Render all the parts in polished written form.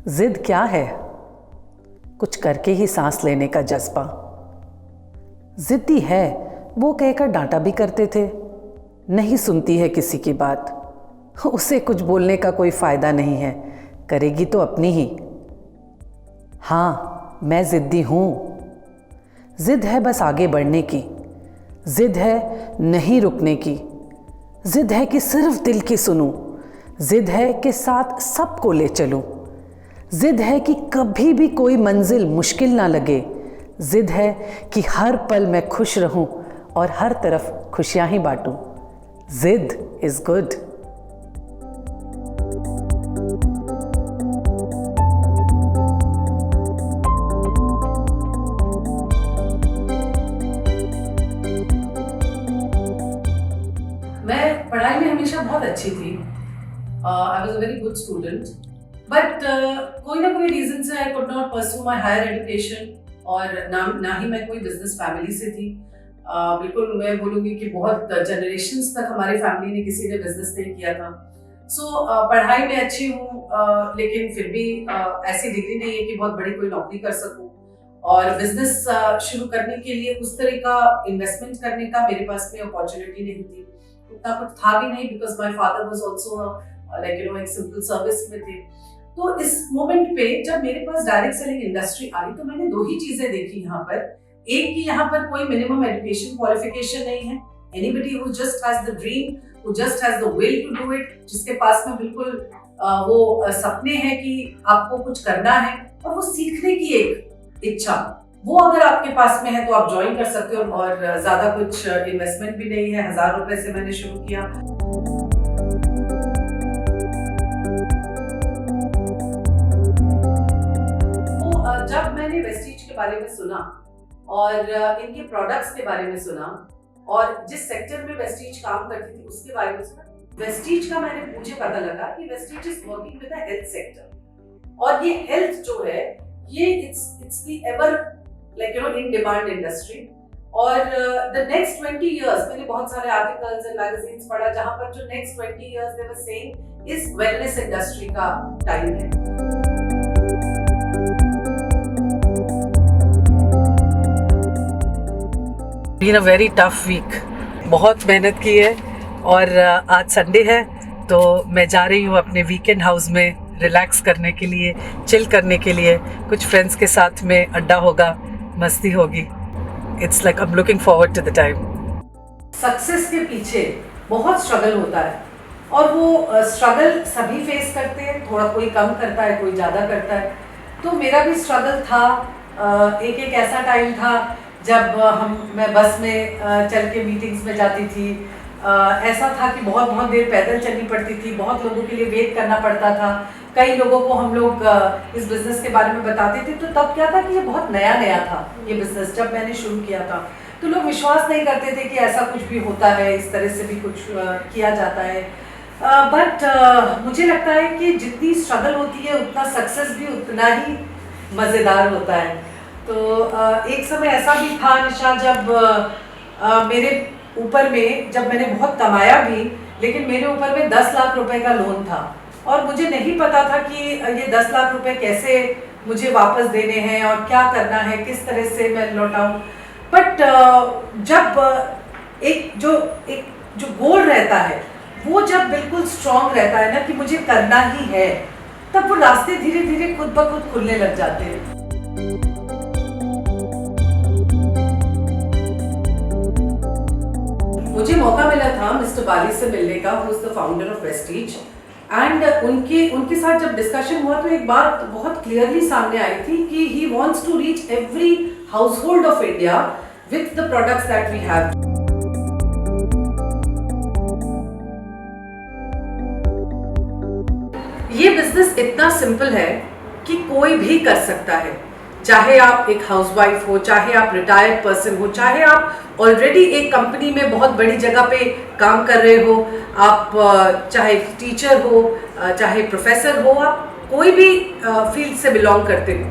जिद क्या है? कुछ करके ही सांस लेने का जज्बा। जिद्दी है वो कहकर डांटा भी करते थे। नहीं सुनती है किसी की बात, उसे कुछ बोलने का कोई फायदा नहीं है, करेगी तो अपनी ही। हाँ, मैं जिद्दी हूँ। जिद है बस आगे बढ़ने की, जिद है नहीं रुकने की, जिद है कि सिर्फ दिल की सुनूं, जिद है कि साथ सबको ले चलूं, जिद है कि कभी भी कोई मंजिल मुश्किल ना लगे, जिद है कि हर पल मैं खुश रहूं और हर तरफ खुशियां ही बांटूं। जिद इज गुड। मैं पढ़ाई में हमेशा बहुत अच्छी थी। I was a very good student, but कोई ना कोई रीजन से I could not pursue my higher education, और ना ही मैं कोई बिजनेस फैमिली से थी। बिल्कुल मैं बोलूँगी कि बहुत जनरेशन्स तक हमारी फैमिली ने किसी ने बिजनेस नहीं किया था। सो पढ़ाई में अच्छी हूँ, लेकिन फिर भी ऐसी डिग्री नहीं है कि बहुत बड़ी कोई नौकरी कर सकूँ। और बिजनेस शुरू करने के लिए उस तरह का इन्वेस्टमेंट करने का मेरे पास में अपॉर्चुनिटी नहीं थी, उतना कुछ था भी नहीं, because my father was also एक सिंपल सर्विस में थे। तो इस मोमेंट पे जब मेरे पास डायरेक्ट सेलिंग इंडस्ट्री आई तो मैंने दो ही चीजें देखी यहाँ पर। एक कि यहाँ पर कोई मिनिमम एजुकेशन क्वालिफिकेशन नहीं है। Anybody who just has the dream, who just has the will to do it, जिसके पास में बिल्कुल वो सपने हैं कि आपको कुछ करना है और वो सीखने की एक इच्छा, वो अगर आपके पास में है तो आप ज्वाइन कर सकते हो। और ज्यादा कुछ इन्वेस्टमेंट भी नहीं है, 1000 रुपए से मैंने शुरू किया। तो जब मैंने वेस्टीज के बारे में सुना और इनके प्रोडक्ट्स के बारे में सुना और जिस सेक्टर में वेस्टीज काम करती थी उसके बारे में सुना, वेस्टीज का मुझे पता लगा कि Vestige is working with the health sector, और ये हेल्थ जो है ये it's the ever in demand industry. और द नेक्स्ट 20 इयर्स मैंने बहुत सारे आर्टिकल्स एंड मैगजीन्स पढ़ा जहां पर जो next 20 years they were saying इस वेलनेस इंडस्ट्री का टाइम है। Been a very tough week, बहुत मेहनत की है और आज संडे है तो मैं जा रही हूँ अपने वीकेंड हाउस में रिलैक्स करने के लिए, चिल करने के लिए। कुछ फ्रेंड्स के साथ में अड्डा होगा, मस्ती होगी। It's like I am looking forward to the time. Success के पीछे बहुत स्ट्रगल होता है और वो स्ट्रगल सभी फेस करते हैं, थोड़ा कोई कम करता है, कोई ज़्यादा करता है। तो मेरा भी स्ट्रगल था। एक ऐसा टाइम था जब मैं बस में चल के मीटिंग्स में जाती थी। ऐसा था कि बहुत देर पैदल चलनी पड़ती थी, बहुत लोगों के लिए वेट करना पड़ता था। कई लोगों को हम लोग इस बिज़नेस के बारे में बताते थे, तो तब क्या था कि ये बहुत नया था ये बिज़नेस। जब मैंने शुरू किया था तो लोग विश्वास नहीं करते थे कि ऐसा कुछ भी होता है, इस तरह से भी कुछ किया जाता है। बट मुझे लगता है कि जितनी स्ट्रगल होती है उतना सक्सेस भी उतना ही मज़ेदार होता है। तो एक समय ऐसा भी था निशा, जब मेरे ऊपर में, जब मैंने बहुत कमाया भी, लेकिन मेरे ऊपर में 10 लाख रुपए का लोन था और मुझे नहीं पता था कि ये 10 लाख रुपए कैसे मुझे वापस देने हैं और क्या करना है, किस तरह से मैं लौटाऊं। बट जब एक जो गोल रहता है वो जब बिल्कुल स्ट्रांग रहता है ना कि मुझे करना ही है, तब वो रास्ते धीरे धीरे खुद ब खुद खुलने लग जाते हैं। मुझे मौका मिला था मिस्टर बाली से मिलने का, who is the founder of Vestige. And उनके साथ जब डिस्कशन हुआ तो एक बात बहुत क्लियरली सामने आई थी कि he wants to reach every household of India with the products that we have. ये बिजनेस इतना सिंपल है कि कोई भी कर सकता है, चाहे आप एक हाउसवाइफ हो, चाहे आप रिटायर्ड पर्सन हो, चाहे आप ऑलरेडी एक कंपनी में बहुत बड़ी जगह पे काम कर रहे हो, आप चाहे टीचर हो, चाहे प्रोफेसर हो, आप कोई भी फील्ड से बिलोंग करते हो।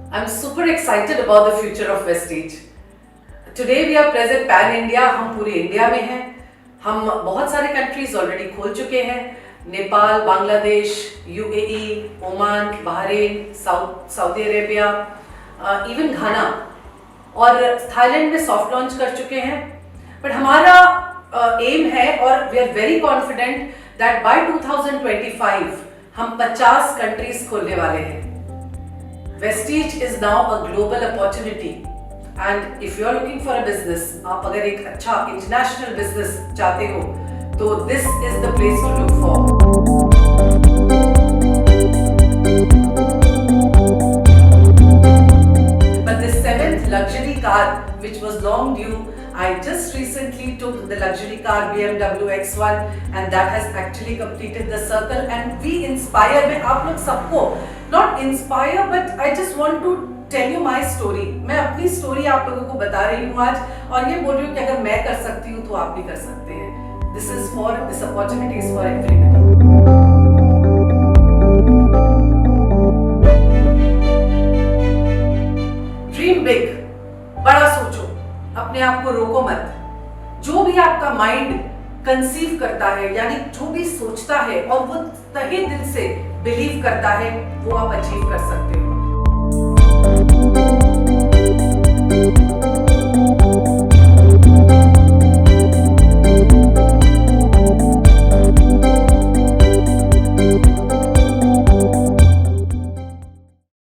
I am super excited about the future of Vestige. Today we are present pan India, हम पूरे इंडिया में हैं। हम बहुत सारे कंट्रीज ऑलरेडी खोल चुके हैं, Nepal, Bangladesh, UAE, Oman, Bahrain, Saudi Arabia, even Ghana और थाईलैंड में सॉफ्ट लॉन्च कर चुके हैं। बट हमारा एम है और we are very confident that by 2025 हम 50 कंट्रीज खोलने वाले हैं। Vestige is now a global opportunity and if you are looking for a business, आप अगर एक अच्छा इंटरनेशनल बिजनेस चाहते हो तो this is the place to look for. But the 7th luxury car, which was long due, I just recently took the luxury car BMW X1 and that has actually completed the circle and we inspire में आप लोग सबको, not inspire but I just want to tell you my story। मैं अपनी story आप लोगों को बता रही हूँ आज और ये बोल रही हूँ कि अगर मैं कर सकती हूँ तो आप भी कर सकते हैं। This is for, this opportunity is for everybody। Dream big, बड़ा सोचो, अपने आप को रोको मत। जो भी आपका माइंड कंसीव करता है, यानी जो भी सोचता है और वो तहे दिल से बिलीव करता है, वो आप अचीव कर सकते हो।